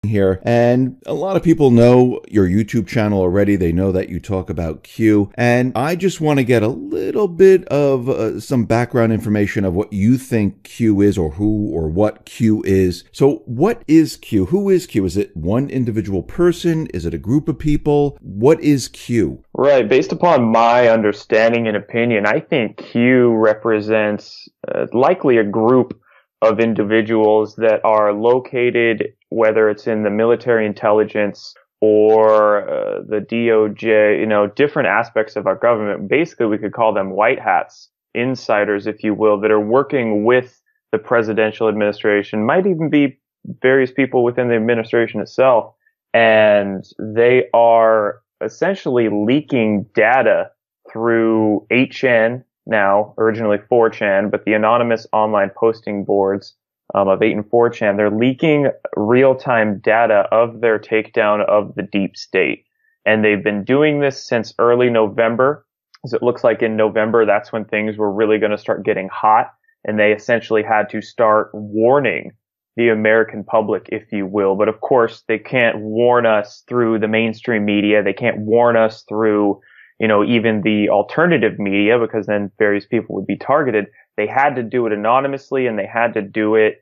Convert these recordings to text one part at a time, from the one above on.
here. And a lot of people know your YouTube channel already. They know that you talk about Q. And I just want to get a little bit of some background information of what you think Q is, or who or what Q is. So what is Q? Who is Q? Is it one individual person? Is it a group of people? What is Q? Right. Based upon my understanding and opinion, I think Q represents likely a group of individuals that are located, whether it's in the military intelligence or the DOJ, different aspects of our government. Basically, we could call them white hats, insiders, if you will, that are working with the presidential administration, might even be various people within the administration itself. And they are essentially leaking data through 8chan, now originally 4chan, but the anonymous online posting boards of 8 and 4chan. They're leaking real-time data of their takedown of the deep state. And they've been doing this since early November, as it looks like in November, that's when things were really going to start getting hot. And they essentially had to start warning the American public, if you will. But of course, they can't warn us through the mainstream media. They can't warn us through, even the alternative media, because then various people would be targeted. They had to do it anonymously, and they had to do it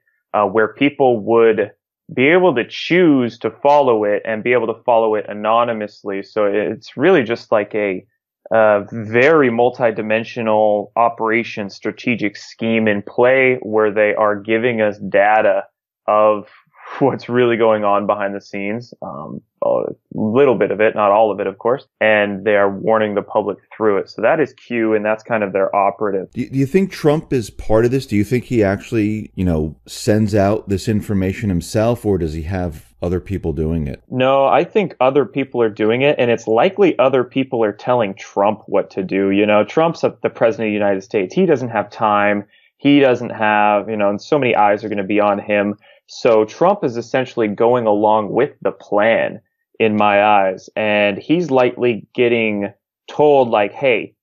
where people would be able to choose to follow it and be able to follow it anonymously. So it's really just like a very multidimensional operation strategic scheme in play, where they are giving us data of what's really going on behind the scenes. A little bit of it, not all of it, of course. And they are warning the public through it. So that is Q, and that's kind of their operative. Do you think Trump is part of this? Do you think he actually, sends out this information himself, or does he have other people doing it? No, I think other people are doing it, and it's likely other people are telling Trump what to do. Trump's the president of the United States. He doesn't have time. He doesn't have, and so many eyes are going to be on him. So Trump is essentially going along with the plan, in my eyes, and he's likely getting told, like, hey,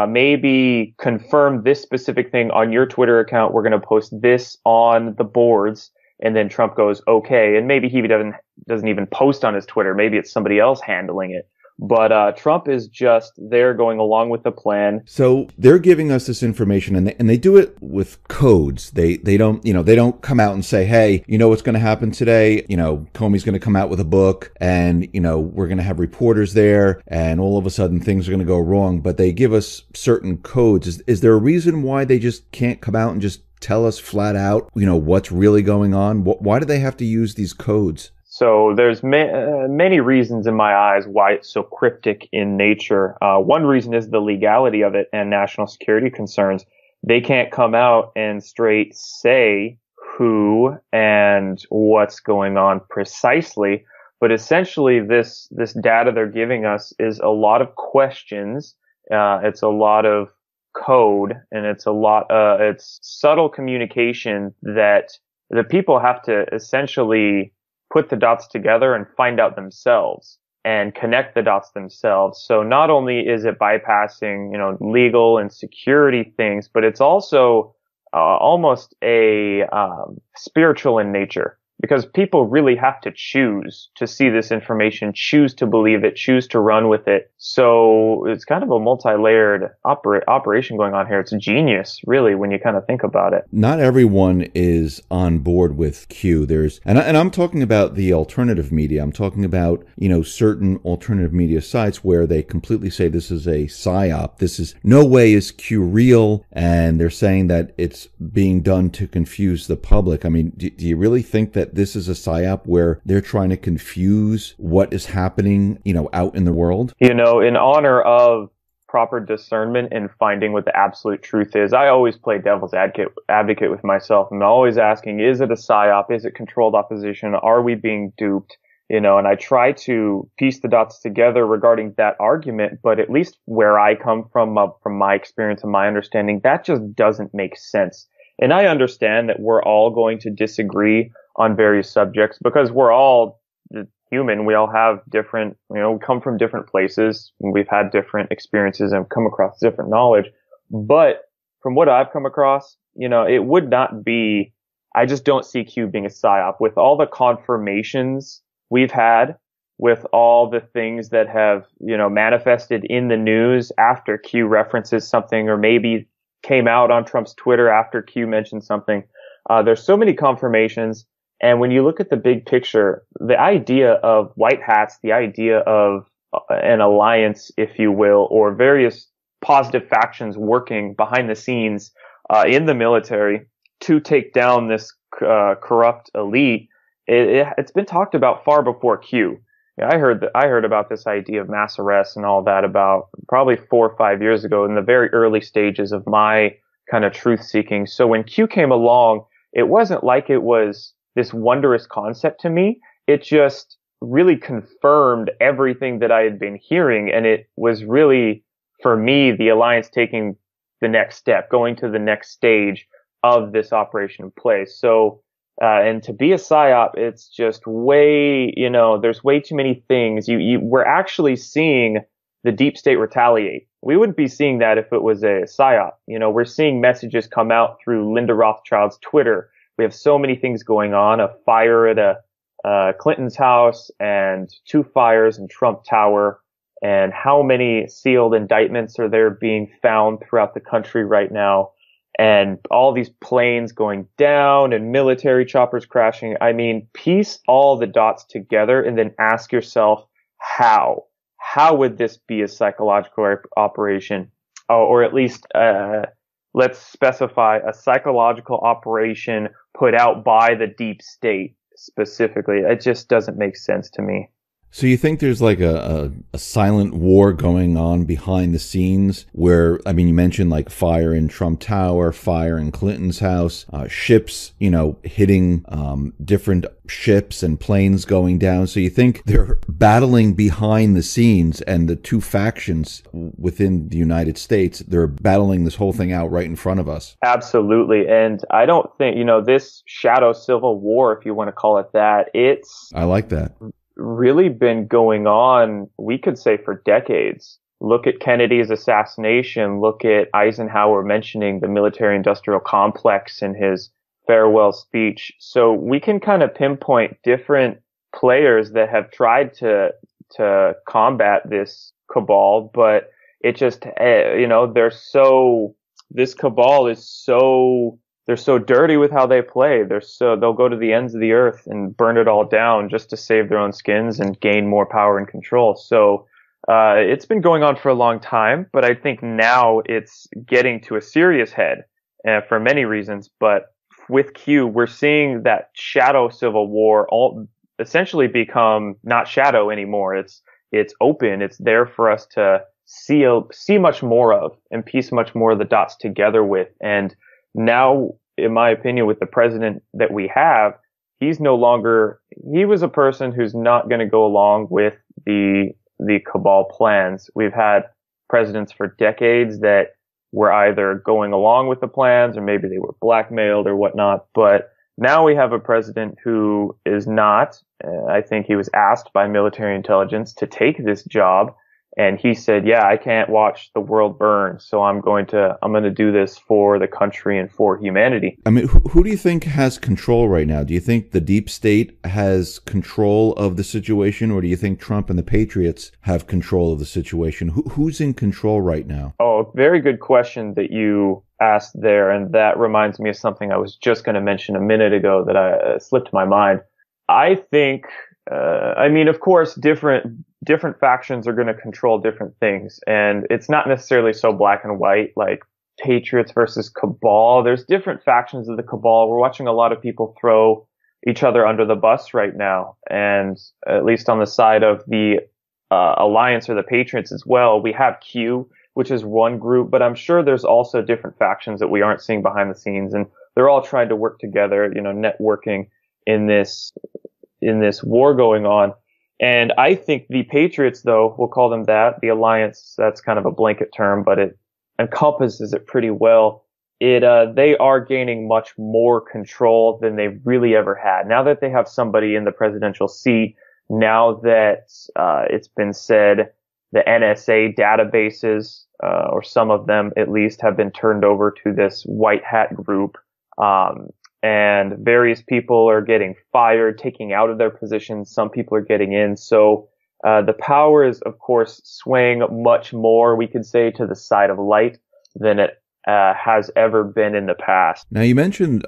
maybe confirm this specific thing on your Twitter account. We're going to post this on the boards. And then Trump goes, okay. And maybe he doesn't even post on his Twitter. Maybe it's somebody else handling it. But Trump is just there going along with the plan. So they're giving us this information, and they do it with codes. They don't come out and say, hey, what's going to happen today? Comey's going to come out with a book, and we're going to have reporters there, and all of a sudden things are going to go wrong. But they give us certain codes. Is there a reason why they just can't come out and just tell us flat out, what's really going on? Why do they have to use these codes? So there's many reasons in my eyes why it's so cryptic in nature. One reason is the legality of it and national security concerns. They can't come out and straight say who and what's going on precisely. But essentially this data they're giving us is a lot of questions. It's a lot of code, and it's it's subtle communication that the people have to essentially put the dots together and find out themselves and connect the dots themselves. So not only is it bypassing, legal and security things, but it's also almost a spiritual in nature, because people really have to choose to see this information, choose to believe it, choose to run with it. So it's kind of a multi-layered operation going on here. It's genius, really, when you kind of think about it. Not everyone is on board with Q. And I'm talking about the alternative media. I'm talking about, certain alternative media sites where they completely say this is a psyop. This is no way is Q real. And they're saying that it's being done to confuse the public. I mean, do you really think that this is a psyop where they're trying to confuse what is happening, out in the world? In honor of proper discernment and finding what the absolute truth is, I always play devil's advocate with myself. I'm always asking, is it a psyop? Is it controlled opposition? Are we being duped? And I try to piece the dots together regarding that argument, but at least where I come from my experience and my understanding, that just doesn't make sense. And I understand that we're all going to disagree on various subjects, because we're all human. We all have different, we come from different places. We've had different experiences and come across different knowledge. But from what I've come across, it would not be I just don't see Q being a psyop. With all the confirmations we've had, with all the things that have, manifested in the news after Q references something, or maybe came out on Trump's Twitter after Q mentioned something. There's so many confirmations. And when you look at the big picture, the idea of white hats, the idea of an alliance, if you will, or various positive factions working behind the scenes in the military to take down this corrupt elite, it's been talked about far before Q. I heard about this idea of mass arrests and all that about probably 4 or 5 years ago in the very early stages of my kind of truth seeking. So when Q came along, it wasn't like it was this wondrous concept to me. It just really confirmed everything that I had been hearing. And it was really, for me, the alliance taking the next step, going to the next stage of this operation in place. So, and to be a psyop, it's just way, there's way too many things. We're actually seeing the deep state retaliate. We wouldn't be seeing that if it was a psyop. We're seeing messages come out through Linda Rothschild's Twitter. We have so many things going on, a fire at Clinton's house and 2 fires in Trump Tower. And how many sealed indictments are there being found throughout the country right now? And all these planes going down and military choppers crashing. I mean, piece all the dots together and then ask yourself, how would this be a psychological operation? Or at least, let's specify a psychological operation put out by the deep state specifically. It just doesn't make sense to me. So you think there's like a silent war going on behind the scenes where, you mentioned like fire in Trump Tower, fire in Clinton's house, ships, hitting different ships and planes going down. So you think they're battling behind the scenes, and the two factions within the United States, they're battling this whole thing out right in front of us. Absolutely. And I don't think, this shadow civil war, if you want to call it that, I like that. Really been going on, we could say, for decades. Look at Kennedy's assassination. Look at Eisenhower mentioning the military-industrial complex in his farewell speech. So we can kind of pinpoint different players that have tried to combat this cabal, but it just, this cabal is so, they're so dirty with how they play. They'll go to the ends of the earth and burn it all down just to save their own skins and gain more power and control. So, it's been going on for a long time, but I think now it's getting to a serious head, for many reasons. But with Q, we're seeing that shadow civil war essentially become not shadow anymore. It's open. It's there for us to see much more of and piece much more of the dots together with. And now, in my opinion, with the president that we have, he was a person who's not going to go along with the cabal plans. We've had presidents for decades that were either going along with the plans or maybe they were blackmailed or whatnot. But now we have a president who is not. I think he was asked by military intelligence to take this job. And he said, yeah, I can't watch the world burn, so I'm going to do this for the country and for humanity. Who do you think has control right now? Do you think the deep state has control of the situation, or do you think Trump and the Patriots have control of the situation? Who's in control right now? Oh, very good question that you asked there, and that reminds me of something I was just going to mention a minute ago that slipped my mind. I think, of course, different factions are going to control different things, and it's not necessarily so black and white like Patriots versus cabal. There's different factions of the cabal. We're watching a lot of people throw each other under the bus right now, and at least on the side of the alliance or the Patriots as well, we have Q, which is one group, but I'm sure there's also different factions that we aren't seeing behind the scenes, and they're all trying to work together, networking in this war going on. And I think the Patriots, though, we'll call them that, the alliance, that's kind of a blanket term, but it encompasses it pretty well. They are gaining much more control than they've really ever had. Now that they have somebody in the presidential seat, now that, it's been said the NSA databases, or some of them at least, have been turned over to this white hat group, and various people are getting fired, taking out of their positions. Some people are getting in. So the power is, of course, swaying much more, we could say, to the side of light than it has ever been in the past. Now, you mentioned,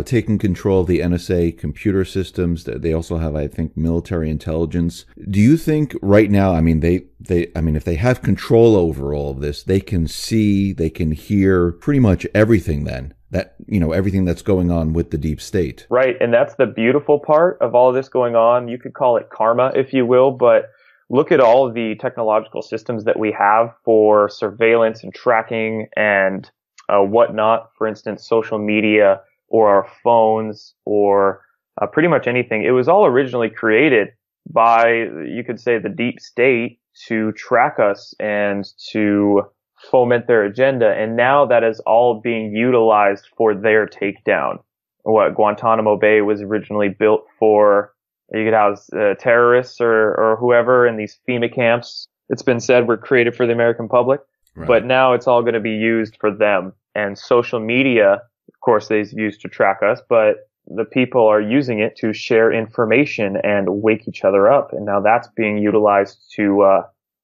taking control of the NSA computer systems. They also have, I think, military intelligence. Do you think right now, if they have control over all of this, they can see, they can hear pretty much everything then? That, everything that's going on with the deep state. Right. And that's the beautiful part of all of this going on. You could call it karma, if you will, but look at all of the technological systems that we have for surveillance and tracking and whatnot. For instance, social media or our phones or pretty much anything. It was all originally created by, you could say, the deep state to track us and to foment their agenda. And now that is all being utilized for their takedown. What Guantanamo Bay was originally built for, you could house terrorists or whoever in these FEMA camps. It's been said were created for the American public, right. But now it's all going to be used for them. And social media, of course, they've used to track us, but the people are using it to share information and wake each other up. And now that's being utilized to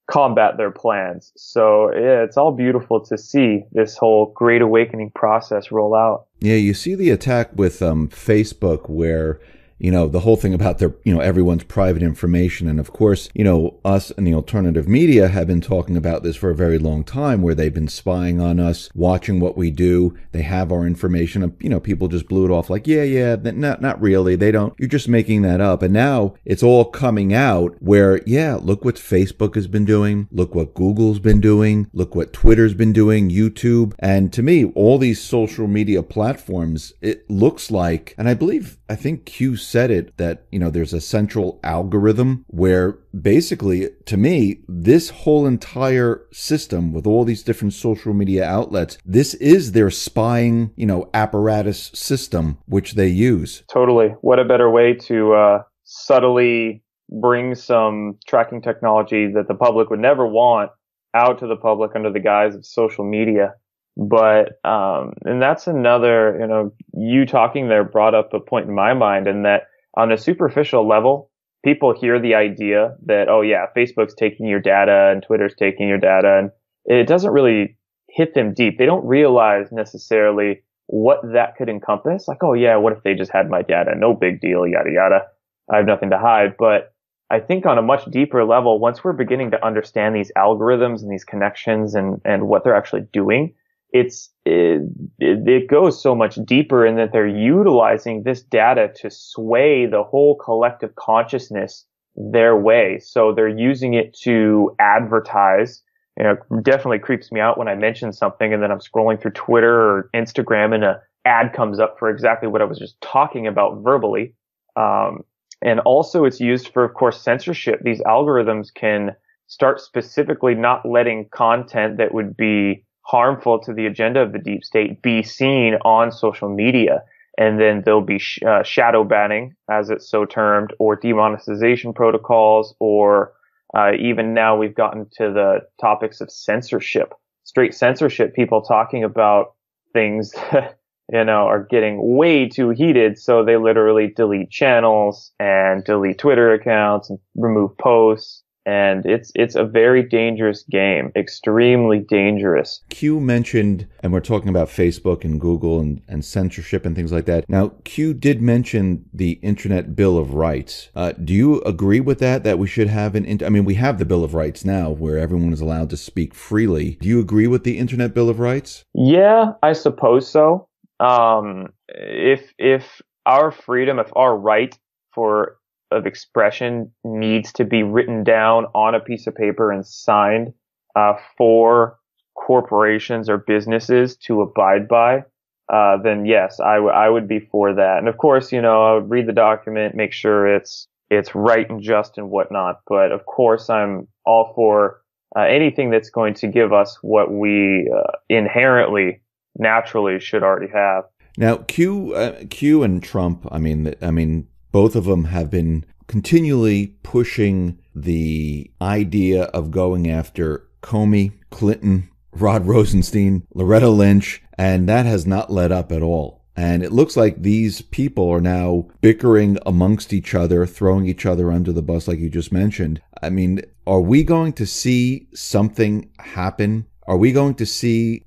combat their plans. So yeah, it's all beautiful to see this whole Great Awakening process roll out. Yeah, you see the attack with Facebook where, the whole thing about their, everyone's private information. And of course, us and the alternative media have been talking about this for a very long time, where they've been spying on us, watching what we do. They have our information. And, people just blew it off like, not really. They don't. You're just making that up. And now it's all coming out where, look what Facebook has been doing. Look what Google's been doing. Look what Twitter's been doing, YouTube. And to me, all these social media platforms, it looks like, and I think Q said it, that, there's a central algorithm where basically, to me, this whole entire system with all these different social media outlets, this is their spying, apparatus system, which they use. Totally. What a better way to subtly bring some tracking technology that the public would never want out to the public under the guise of social media. But, and that's another, you talking there brought up a point in my mind, and that on a superficial level, people hear the idea that, oh yeah, Facebook's taking your data and Twitter's taking your data, and it doesn't really hit them deep. They don't realize necessarily what that could encompass. Like, oh yeah, what if they just had my data? No big deal, yada yada. I have nothing to hide. But I think on a much deeper level, once we're beginning to understand these algorithms and these connections and what they're actually doing, it goes so much deeper in that they're utilizing this data to sway the whole collective consciousness their way. So they're using it to advertise. Definitely creeps me out when I mention something and then I'm scrolling through Twitter or Instagram and an ad comes up for exactly what I was just talking about verbally. And also it's used for, of course, censorship. These algorithms can start specifically not letting content that would be harmful to the agenda of the deep state be seen on social media. And then there'll be shadow banning, as it's so termed, or demonetization protocols, or even now we've gotten to the topics of censorship, straight censorship, people talking about things that, are getting way too heated. So they literally delete channels and delete Twitter accounts and remove posts. And it's a very dangerous game, extremely dangerous. Q mentioned, and we're talking about Facebook and Google and censorship and things like that. Now, Q did mention the Internet Bill of Rights. Do you agree with that we should have we have the Bill of Rights now where everyone is allowed to speak freely. Do you agree with the Internet Bill of Rights? Yeah, I suppose so. If our freedom, if our right of expression needs to be written down on a piece of paper and signed for corporations or businesses to abide by, then yes, I would be for that. And of course, I would read the document, make sure it's right and just and whatnot. But of course, I'm all for anything that's going to give us what we inherently, naturally should already have. Now, Q and Trump, both of them have been continually pushing the idea of going after Comey, Clinton, Rod Rosenstein, Loretta Lynch, and that has not let up at all. And it looks like these people are now bickering amongst each other, throwing each other under the bus, like you just mentioned. I mean, are we going to see something happen? Are we going to see,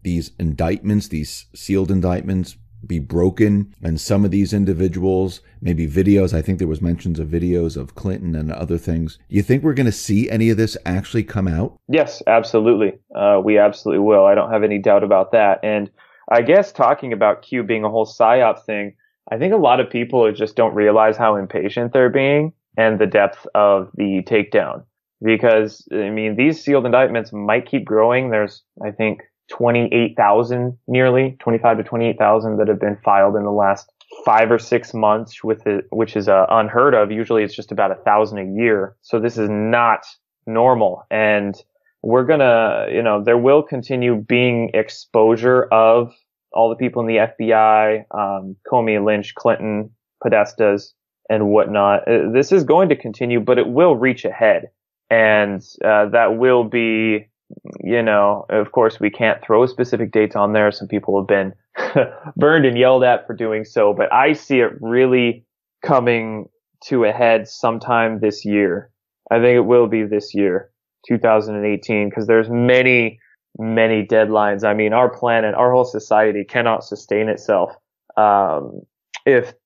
these indictments, these sealed indictments, be broken, and some of these individuals, maybe videos, I think there was mentions of videos of Clinton and other things. Do you think we're going to see any of this actually come out? Yes, absolutely. We absolutely will. I don't have any doubt about that. And I guess talking about Q being a whole psyop thing, I think a lot of people just don't realize how impatient they're being and the depth of the takedown. Because, I mean, these sealed indictments might keep growing. There's, I think, 28,000, nearly 25 to 28,000 that have been filed in the last 5 or 6 months, which is unheard of. Usually it's just about 1,000 a year. So this is not normal. And we're gonna, there will continue being exposure of all the people in the FBI, Comey, Lynch, Clinton, Podestas, and whatnot. This is going to continue, but it will reach a head. And that will be, of course, we can't throw specific dates on there. Some people have been burned and yelled at for doing so, but I see it really coming to a head sometime this year. I think it will be this year, 2018, because there's many, many deadlines. I mean, our planet, our whole society cannot sustain itself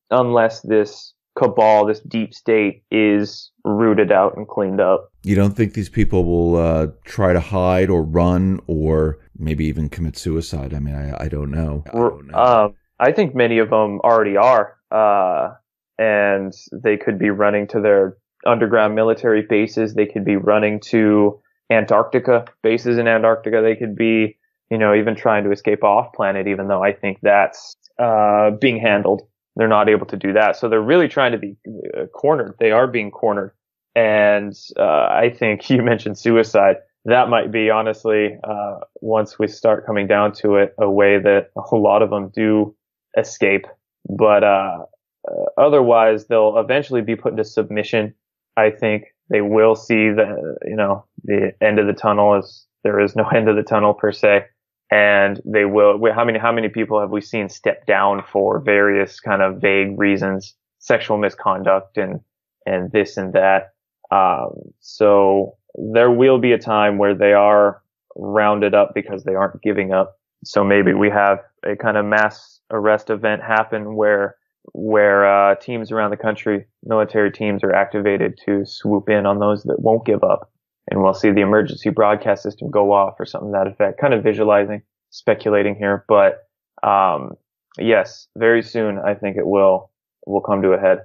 unless this cabal, this deep state, is rooted out and cleaned up. You don't think these people will try to hide or run or maybe even commit suicide? I mean, I don't know. I think many of them already are, and they could be running to their underground military bases. They could be running to Antarctica, bases in Antarctica. They could be, even trying to escape off planet, even though I think that's being handled. They're not able to do that. So they're really trying to be cornered. They are being cornered. And I think you mentioned suicide. That might be, honestly, once we start coming down to it, a way that a whole lot of them do escape. But otherwise, they'll eventually be put into submission. I think they will see the end of the tunnel, as there is no end of the tunnel per se. And they will. How many people have we seen step down for various kind of vague reasons, sexual misconduct and this and that? So there will be a time where they are rounded up because they aren't giving up. So maybe we have a kind of mass arrest event happen where teams around the country, military teams, are activated to swoop in on those that won't give up. And we'll see the emergency broadcast system go off or something to that effect. Kind of visualizing, speculating here. But yes, very soon I think it will come to a head.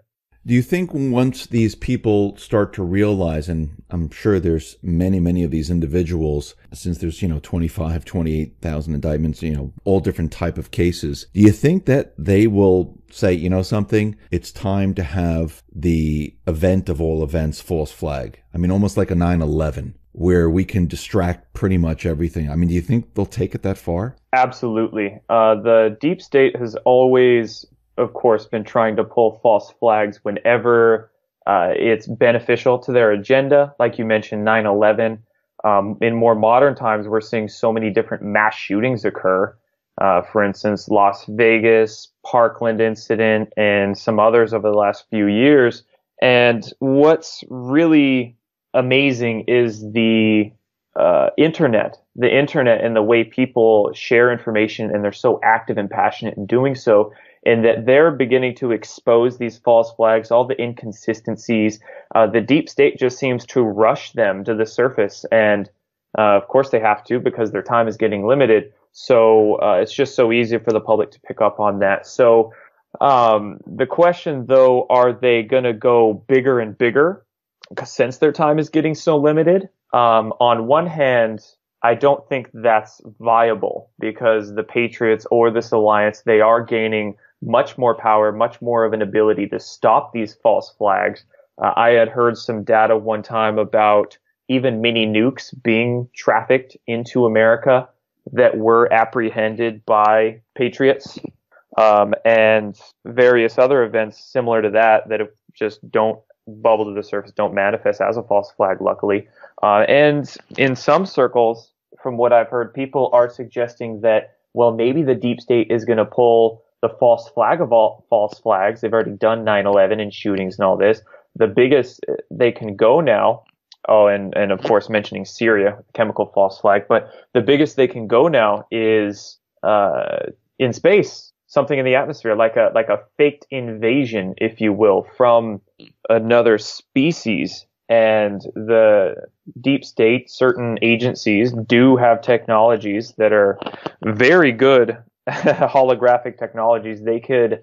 Do you think once these people start to realize, and I'm sure there's many, many of these individuals, since there's, 25, 28,000 indictments, all different type of cases, do you think that they will say, something, it's time to have the event of all events false flag? I mean, almost like a 9/11, where we can distract pretty much everything. I mean, do you think they'll take it that far? Absolutely. The deep state has always, of course, been trying to pull false flags whenever it's beneficial to their agenda. Like you mentioned, 9/11. In more modern times, we're seeing so many different mass shootings occur. For instance, Las Vegas, Parkland incident, and some others over the last few years. And what's really amazing is the internet and the way people share information, and they're so active and passionate in doing so, and that they're beginning to expose these false flags, all the inconsistencies. The deep state just seems to rush them to the surface. And of course they have to, because their time is getting limited. So it's just so easy for the public to pick up on that. So the question, though, are they going to go bigger and bigger since their time is getting so limited? On one hand, I don't think that's viable, because the Patriots or this alliance, they are gaining much more power, much more of an ability to stop these false flags. I had heard some data one time about even mini nukes being trafficked into America that were apprehended by Patriots, and various other events similar to that just don't bubble to the surface, don't manifest as a false flag, luckily. And in some circles, from what I've heard, people are suggesting that, well, maybe the deep state is going to pull the false flag of all false flags. They've already done 9/11 and shootings and all this. The biggest they can go now, oh, and of course mentioning Syria, chemical false flag, but the biggest they can go now is in space, something in the atmosphere, like a faked invasion, if you will, from another species. And the deep state, certain agencies do have technologies that are very good holographic technologies. They could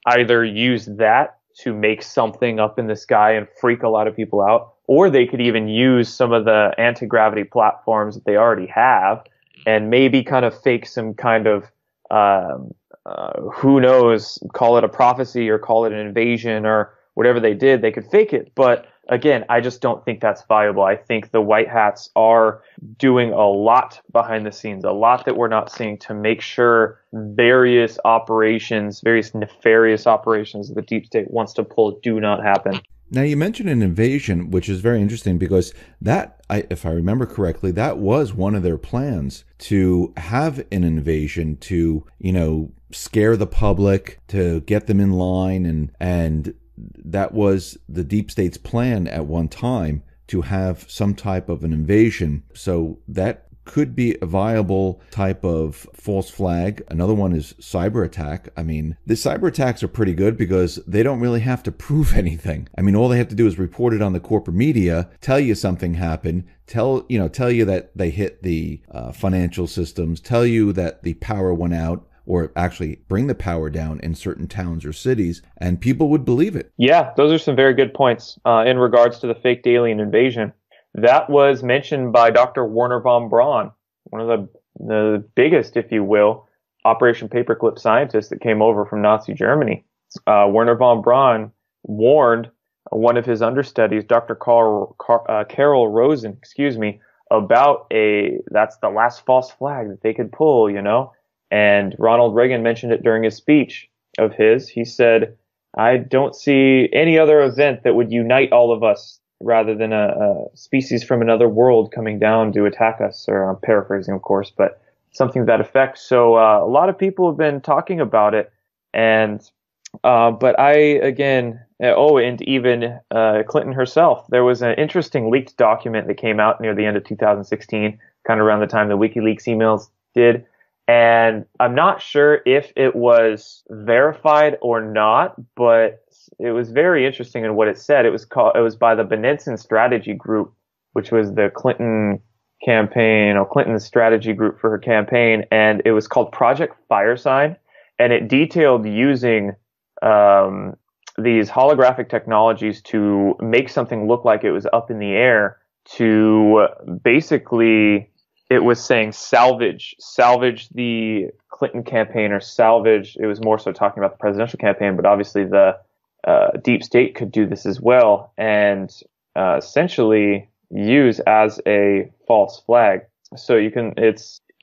either use that to make something up in the sky and freak a lot of people out, or they could even use some of the anti-gravity platforms that they already have and maybe kind of fake some kind of, who knows, call it a prophecy or call it an invasion or whatever they did. They could fake it. But again, I just don't think that's viable. I think the white hats are doing a lot behind the scenes, a lot that we're not seeing to make sure various nefarious operations that the deep state wants to pull do not happen. Now, you mentioned an invasion, which is very interesting because if I remember correctly, that was one of their plans, to have an invasion to, scare the public, to get them in line, and that was the deep state's plan at one time, to have some type of an invasion. So that could be a viable type of false flag. Another one is cyber attack. I mean, the cyber attacks are pretty good because they don't really have to prove anything. I mean, all they have to do is report it on the corporate media, tell you something happened, tell you that they hit the financial systems, tell you that the power went out, or actually bring the power down in certain towns or cities, and people would believe it. Yeah, those are some very good points in regards to the faked alien invasion. That was mentioned by Dr. Werner von Braun, one of the biggest, if you will, Operation Paperclip scientists that came over from Nazi Germany. Werner von Braun warned one of his understudies, Dr. Carol Rosen, about that's the last false flag that they could pull, And Ronald Reagan mentioned it during his speech of his. He said, I don't see any other event that would unite all of us rather than a species from another world coming down to attack us. Or I'm paraphrasing, of course, but something to that effect. So a lot of people have been talking about it. And but and even Clinton herself. There was an interesting leaked document that came out near the end of 2016, kind of around the time the WikiLeaks emails did. And I'm not sure if it was verified or not, but it was very interesting in what it said. It was by the Benenson Strategy Group, which was the Clinton campaign, or Clinton's strategy group for her campaign. And it was called Project Firesign. And it detailed using these holographic technologies to make something look like it was up in the air, to basically, it was saying salvage the Clinton campaign, or salvage. It was more so talking about the presidential campaign, but obviously the deep state could do this as well, and essentially use as a false flag. So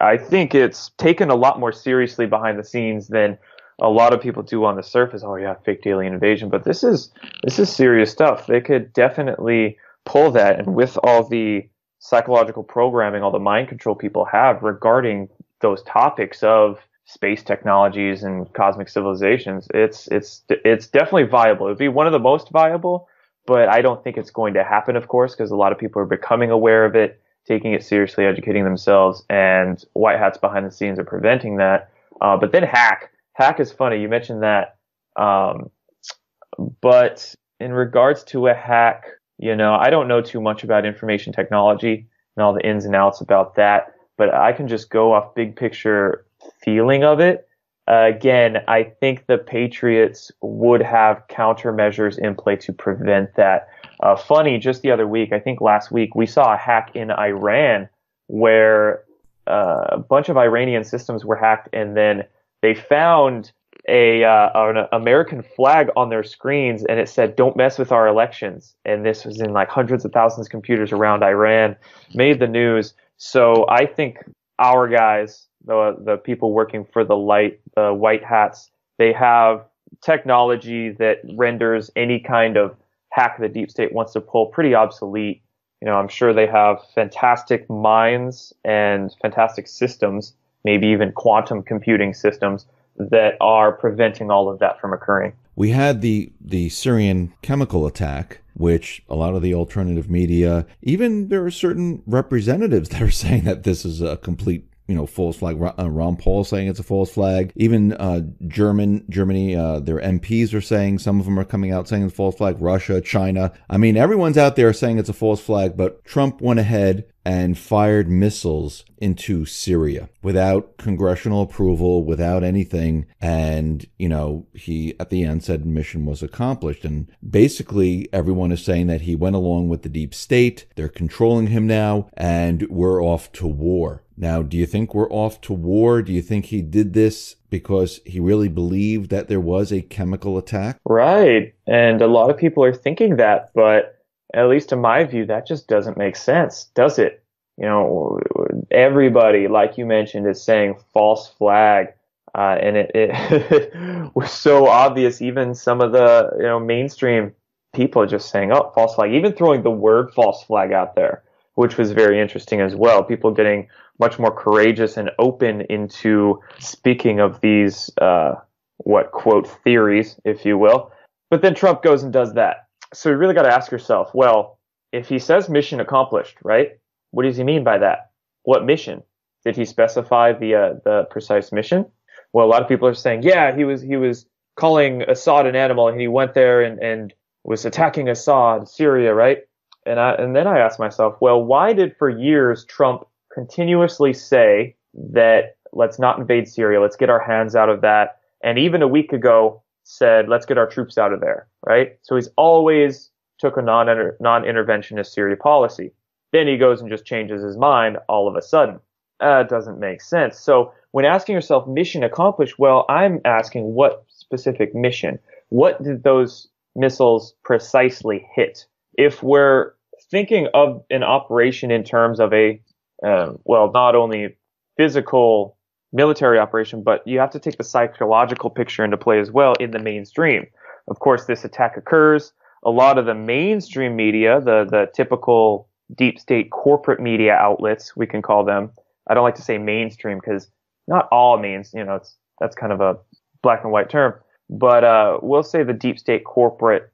I think it's taken a lot more seriously behind the scenes than a lot of people do on the surface. Oh yeah, fake alien invasion, but this is serious stuff. They could definitely pull that, and with all the psychological programming, all the mind control people have regarding those topics of space technologies and cosmic civilizations, it's definitely viable. It would be one of the most viable, but I don't think it's going to happen, of course, because a lot of people are becoming aware of it, taking it seriously, educating themselves, and white hats behind the scenes are preventing that. But then hack is funny. You mentioned that. But in regards to a hack, I don't know too much about information technology and all the ins and outs about that, but I can just go off big picture feeling of it. Again, I think the Patriots would have countermeasures in play to prevent that. Funny, just the other week, I think last week, we saw a hack in Iran where a bunch of Iranian systems were hacked, and then they found an American flag on their screens, and it said, "Don't mess with our elections." And this was in like hundreds of thousands of computers around Iran, made the news. So I think our guys, the people working for the white hats, they have technology that renders any kind of hack the deep state wants to pull pretty obsolete. I'm sure they have fantastic minds and fantastic systems, maybe even quantum computing systems, that are preventing all of that from occurring. We had the Syrian chemical attack, which a lot of the alternative media, even there are certain representatives that are saying that this is a complete, false flag. Ron Paul saying it's a false flag. Even Germany, their MPs are saying, some of them are coming out saying it's a false flag. Russia, China. I mean, everyone's out there saying it's a false flag, but Trump went ahead and fired missiles into Syria without congressional approval, without anything. And, he at the end said mission was accomplished. And basically everyone is saying that he went along with the deep state. They're controlling him now, and we're off to war. Now, do you think we're off to war? Do you think he did this because he really believed that there was a chemical attack? Right. And a lot of people are thinking that, but at least in my view, that just doesn't make sense, does it? Everybody, like you mentioned, is saying false flag. And it was so obvious. Even some of the, mainstream people are just saying, oh, false flag, even throwing the word false flag out there, which was very interesting as well. People getting much more courageous and open into speaking of these, quote, theories, if you will. But then Trump goes and does that. So you really got to ask yourself, well, if he says mission accomplished, right? What does he mean by that? What mission? Did he specify the precise mission? Well, a lot of people are saying, yeah, he was calling Assad an animal, and he went there and was attacking Assad, Syria, right? And then I asked myself, well, why did for years Trump continuously say that let's not invade Syria, let's get our hands out of that, and even a week ago said let's get our troops out of there, right? So he's always took a non-interventionist Syria policy. Then he goes and just changes his mind all of a sudden. It doesn't make sense. So when asking yourself mission accomplished, well, I'm asking what specific mission? What did those missiles precisely hit? If we're thinking of an operation in terms of a, not only physical military operation, but you have to take the psychological picture into play as well in the mainstream. Of course, this attack occurs. A lot of the mainstream media, the typical deep state corporate media outlets, we can call them. I don't like to say mainstream because not all that's kind of a black and white term. But we'll say the deep state corporate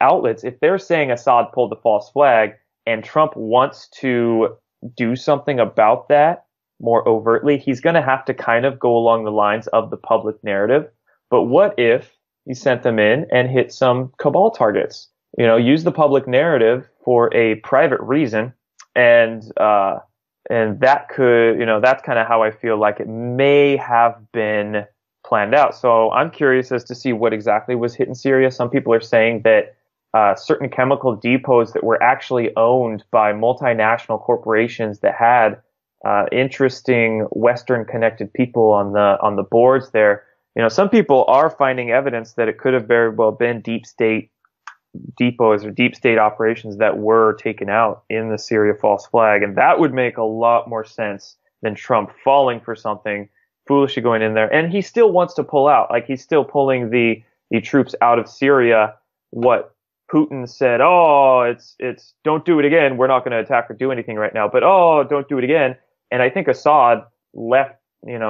outlets, if they're saying Assad pulled the false flag and Trump wants to do something about that more overtly, he's going to have to kind of go along the lines of the public narrative. But what if he sent them in and hit some cabal targets? Use the public narrative for a private reason, and that could, that's kind of how I feel like it may have been planned out. So I'm curious as to see what exactly was hit in Syria. Some people are saying that certain chemical depots that were actually owned by multinational corporations that had interesting Western connected people on the boards there. Some people are finding evidence that it could have very well been deep state depots or deep state operations that were taken out in the Syria false flag. And that would make a lot more sense than Trump falling for something, foolishly going in there. And he still wants to pull out, like he's still pulling the troops out of Syria. What Putin said, it's don't do it again. We're not going to attack or do anything right now, but don't do it again. And I think Assad left,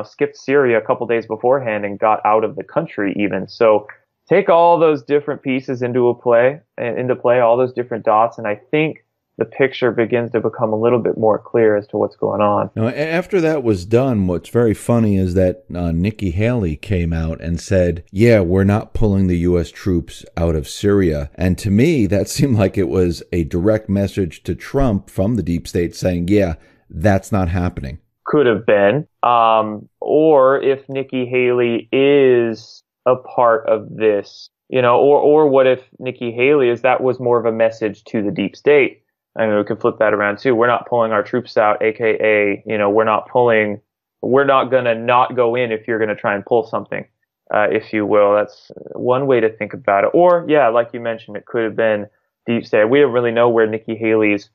skipped Syria a couple days beforehand and got out of the country even. So take all those different pieces into play, all those different dots, and I think the picture begins to become a little bit more clear as to what's going on. Now, after that was done, what's very funny is that Nikki Haley came out and said, yeah, we're not pulling the U.S. troops out of Syria. And to me, that seemed like it was a direct message to Trump from the deep state saying, yeah, that's not happening. Could have been. Or if Nikki Haley is a part of this, or what if Nikki Haley that was more of a message to the deep state? I mean, we could flip that around too. We're not pulling our troops out, aka, we're not going to not go in if you're going to try and pull something, if you will. That's one way to think about it. Or, yeah, like you mentioned, it could have been deep state. We don't really know where Nikki Haley's,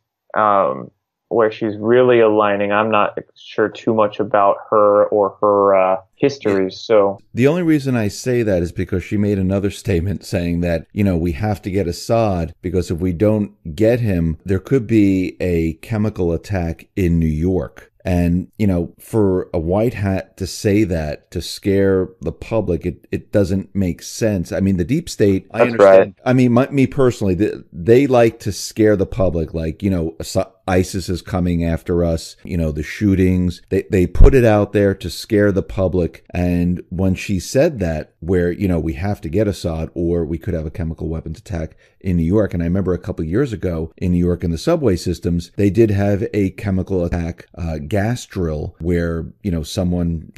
where she's really aligning. I'm not sure too much about her or her history. So the only reason I say that is because she made another statement saying that, we have to get Assad because if we don't get him, there could be a chemical attack in New York. And, for a white hat to say that, to scare the public, it doesn't make sense. I mean, the deep state, I understand. Right. I mean, me personally, they like to scare the public, like, ISIS is coming after us, the shootings. They put it out there to scare the public. And when she said that, where, we have to get Assad or we could have a chemical weapons attack in New York. And I remember a couple of years ago in New York in the subway systems, they did have a chemical attack gas drill where, someone,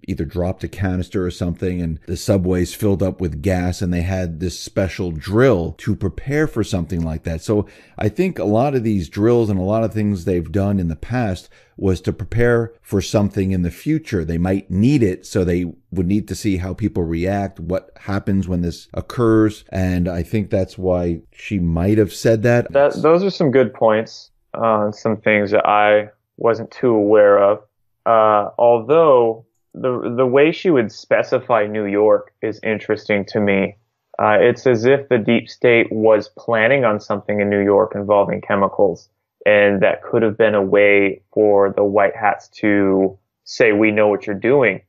either dropped a canister or something and the subways filled up with gas, and they had this special drill to prepare for something like that. So I think a lot of these drills and a lot of things they've done in the past was to prepare for something in the future. They might need it, so they would need to see how people react, what happens when this occurs. And I think that's why she might have said that. Those are some good points on some things that I wasn't too aware of. Although the way she would specify New York is interesting to me. It's as if the deep state was planning on something in New York involving chemicals, and that could have been a way for the white hats to say, we know what you're doing,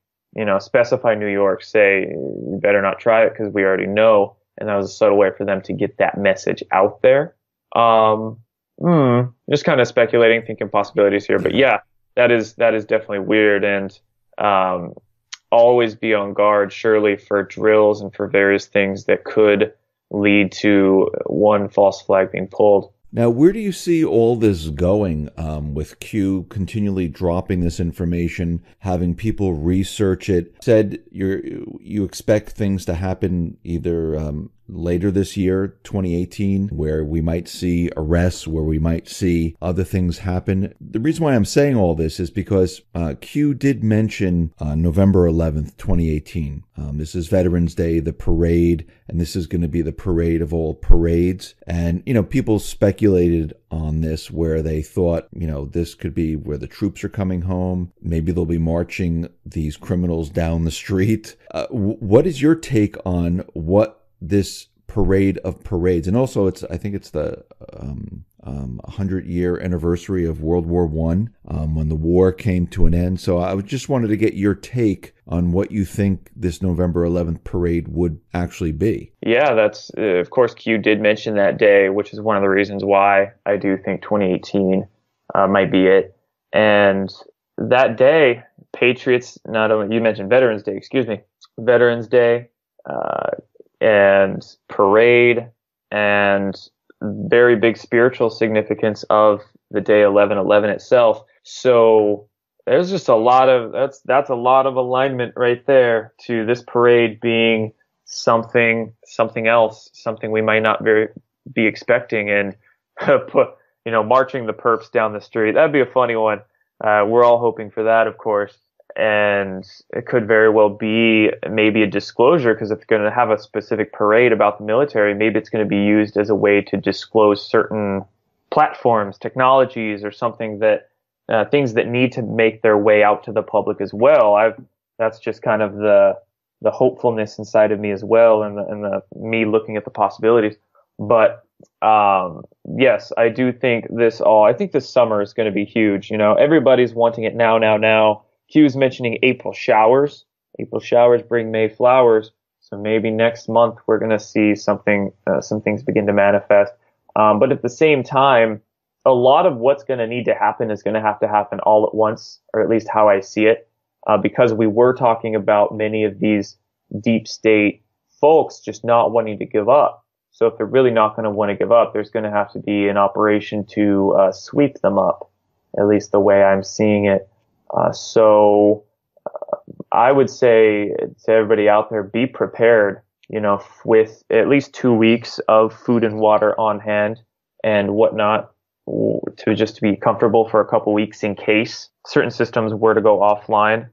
specify New York, say, you better not try it because we already know. And that was a subtle way for them to get that message out there. Just kind of speculating, thinking possibilities here, but yeah, that is definitely weird. And, always be on guard, surely, for drills and for various things that could lead to one false flag being pulled. Now, where do you see all this going, with Q continually dropping this information, having people research it? Said you expect things to happen either later this year, 2018, where we might see arrests, where we might see other things happen. The reason why I'm saying all this is because Q did mention November 11th, 2018. This is Veterans Day, the parade, and this is going to be the parade of all parades. And, people speculated on this where they thought, this could be where the troops are coming home. Maybe they'll be marching these criminals down the street. What is your take on what this parade of parades, and also I think it's the 100-year anniversary of World War I, when the war came to an end. So I just wanted to get your take on what you think this November 11th parade would actually be. Yeah, that's of course Q did mention that day, which is one of the reasons why I do think 2018 might be it. And that day, Patriots, not only, you mentioned Veterans Day, Veterans Day, and parade, and very big spiritual significance of the day 11/11 itself. So there's just a lot of that's a lot of alignment right there to this parade being something else, something we might not be expecting, and marching the perps down the street. That'd be a funny one. We're all hoping for that, of course. And it could very well be maybe a disclosure, because if you're going to have a specific parade about the military, maybe it's going to be used as a way to disclose certain platforms, technologies, or something that things that need to make their way out to the public as well. That's just kind of the hopefulness inside of me as well, and the me looking at the possibilities. But yes, I do think I think this summer is going to be huge. Everybody's wanting it now. Q's mentioning April showers. April showers bring May flowers. So maybe next month we're going to see some things begin to manifest. But at the same time, a lot of what's going to need to happen is going to happen all at once, or at least how I see it, because we were talking about many of these deep state folks just not wanting to give up. So if they're really not going to want to give up, there's going to have to be an operation to sweep them up, at least the way I'm seeing it. So I would say to everybody out there, be prepared, with at least 2 weeks of food and water on hand and whatnot, to just be comfortable for a couple weeks in case certain systems were to go offline,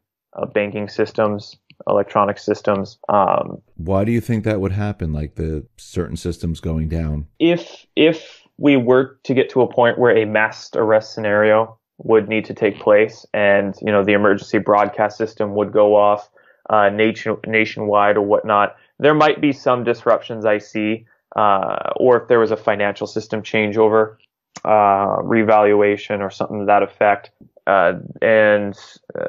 banking systems, electronic systems. Why do you think that would happen, like the certain systems going down? If we were to get to a point where a mass arrest scenario would need to take place, and the emergency broadcast system would go off nationwide or whatnot, there might be some disruptions I see, or if there was a financial system changeover, revaluation or something to that effect, and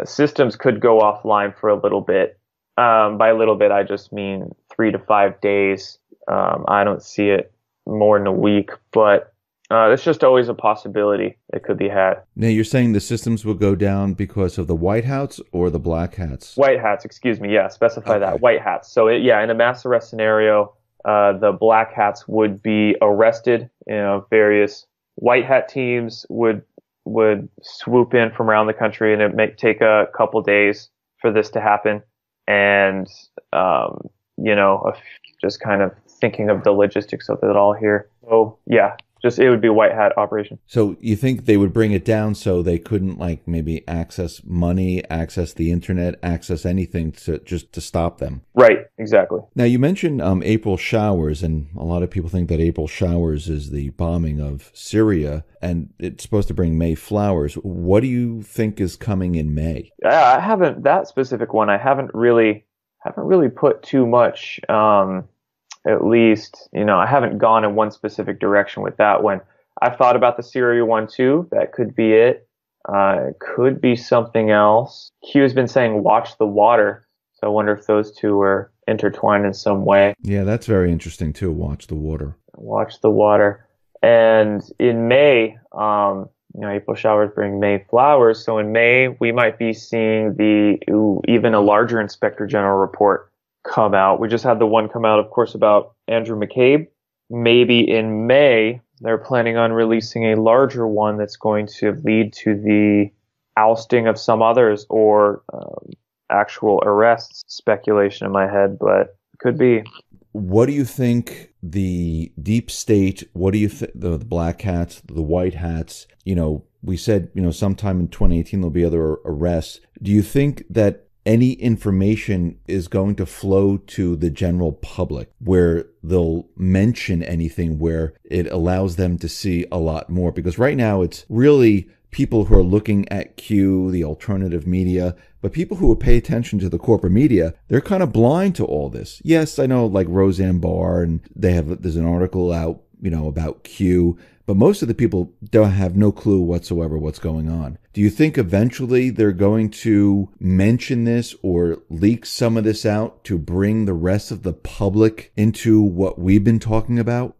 systems could go offline for a little bit. By a little bit, I just mean 3 to 5 days. I don't see it more than a week, but it's just always a possibility that could be had. Now, you're saying the systems will go down because of the white hats or the black hats? White hats, excuse me. Yeah, specify Okay. that. White hats. So, in a mass arrest scenario, the black hats would be arrested. Various white hat teams would swoop in from around the country, and it may take a couple days for this to happen. And, just kind of thinking of the logistics of it all here. So, yeah, it would be a white hat operation. So you think they would bring it down so they couldn't maybe access money, access the internet, access anything to stop them? Right, exactly. Now, you mentioned April showers, and a lot of people think that April showers is the bombing of Syria, and it's supposed to bring May flowers. What do you think is coming in May? I haven't, that specific one, I haven't really put too much, at least, I haven't gone in one specific direction with that one. I've thought about the Syria one too. That could be it. It could be something else. Q has been saying watch the water. So I wonder if those two are intertwined in some way. Yeah, that's very interesting too. Watch the water. Watch the water. And in May, April showers bring May flowers. So in May, we might be seeing even a larger Inspector General report come out. We just had the one come out, of course, about Andrew McCabe. Maybe in May, they're planning on releasing a larger one that's going to lead to the ousting of some others or actual arrests. Speculation in my head, but could be. What do you think the deep state, what do you think the black hats, the white hats, we said, sometime in 2018 there'll be other arrests. Do you think that any information is going to flow to the general public where they'll mention anything where it allows them to see a lot more? Because right now it's really people who are looking at Q, the alternative media, but people who pay attention to the corporate media, they're kind of blind to all this. Yes, I know like Roseanne Barr, and there's an article out, about Q, but most of the people don't have no clue whatsoever what's going on. Do you think eventually they're going to mention this or leak some of this out to bring the rest of the public into what we've been talking about?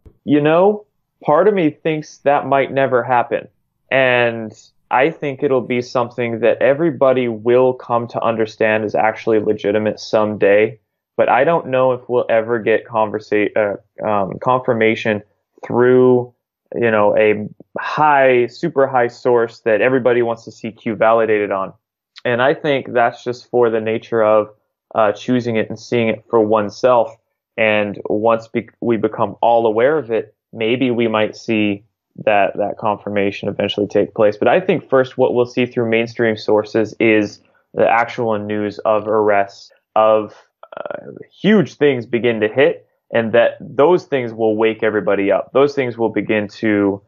Part of me thinks that might never happen. And I think it'll be something that everybody will come to understand is actually legitimate someday. But I don't know if we'll ever get confirmation through, a super high source that everybody wants to see Q validated on. And I think that's just for the nature of choosing it and seeing it for oneself. And once we become all aware of it, maybe we might see that confirmation eventually take place. But I think first what we'll see through mainstream sources is the actual news of arrests, of huge things begin to hit, and that those things will wake everybody up. Those things will begin to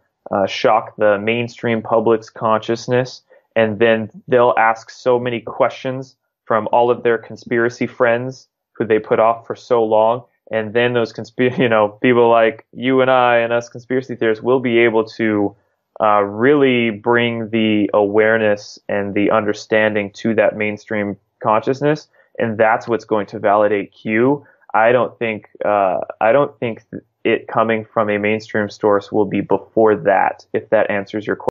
shock the mainstream public's consciousness, and then they'll ask so many questions from all of their conspiracy friends who they put off for so long. And then those people like you and I and us conspiracy theorists will be able to really bring the awareness and the understanding to that mainstream consciousness, and that's what's going to validate Q. I don't think it coming from a mainstream source will be before that, if that answers your question.